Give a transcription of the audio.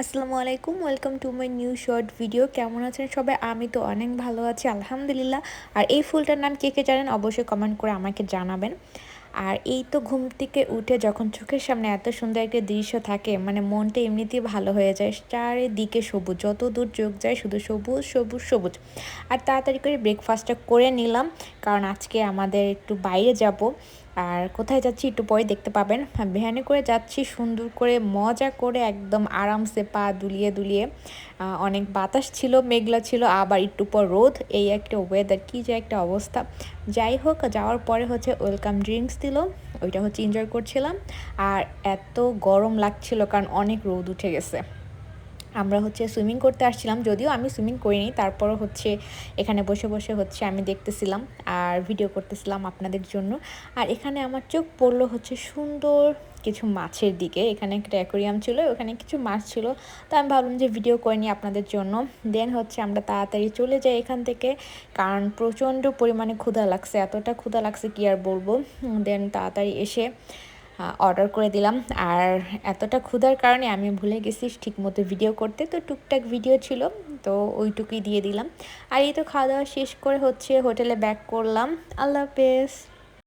আসসালামু আলাইকুম, welcome to my new short video. কেমন আছেন সবাই? আমি তো অনেক ভালো আছি আলহামদুলিল্লাহ। আর এই ফুলটার নাম কে কে জানেন অবশ্যই কমেন্ট করে আমাকে জানাবেন। আর এই তো ঘুম থেকে উঠে যখন চোখের সামনে এত সুন্দর একটা দৃশ্য থাকে, মানে মনটা এমনিতেই ভালো হয়ে যায়। চারিদিকে সবুজ, যত দূর চোখ যায় শুধু সবুজ সবুজ সবুজ। আর তাড়াতাড়ি করে ব্রেকফাস্টটা করে নিলাম, কারণ আজকে আমাদের একটু বাইরে যাব। আর কোথায় যাচ্ছি একটু পরে দেখতে পাবেন। ভ্যানে করে যাচ্ছি, সুন্দর করে মজা করে একদম আরামসে পা দুলিয়ে দুলিয়ে। অনেক বাতাস ছিল, মেঘলা ছিল, আবার একটু পর রোদ, এই একটা ওয়েদার, কী যে একটা অবস্থা। যাই হোক, যাওয়ার পরে হচ্ছে ওয়েলকাম ড্রিঙ্কস দিল, ওইটা হচ্ছে এনজয় করছিলাম। আর এত গরম লাগছিল কারণ অনেক রোদ উঠে গেছে। আমরা হচ্ছে সুইমিং করতে আসছিলাম, যদিও আমি সুইমিং করিনি, তারপরও হচ্ছে এখানে বসে বসে হচ্ছে আমি দেখতেছিলাম আর ভিডিও করতেছিলাম আপনাদের জন্য। আর এখানে আমার চোখ পড়লো হচ্ছে সুন্দর কিছু মাছের দিকে। এখানে একটা অ্যাকোরিয়াম ছিল, ওখানে কিছু মাছ ছিল। তো আমি ভাবলাম যে ভিডিও করে নিই আপনাদের জন্য। দেন হচ্ছে আমরা তাড়াতাড়ি চলে যাই এখান থেকে, কারণ প্রচণ্ড পরিমাণে ক্ষুধা লাগছে, এতটা ক্ষুধা লাগছে কি আর বলবো। দেন তাড়াতাড়ি এসে অর্ডার করে দিলাম। আর এতটা ক্ষুধার কারণে আমি ভুলে গেছি ঠিকমতো ভিডিও করতে, তো টুকটাক ভিডিও ছিল, তো ওইটুকুই দিয়ে দিলাম। আর এই তো খাওয়া দাওয়া শেষ করে হচ্ছে হোটেলে ব্যাক করলাম। আল্লাহ হাফেজ।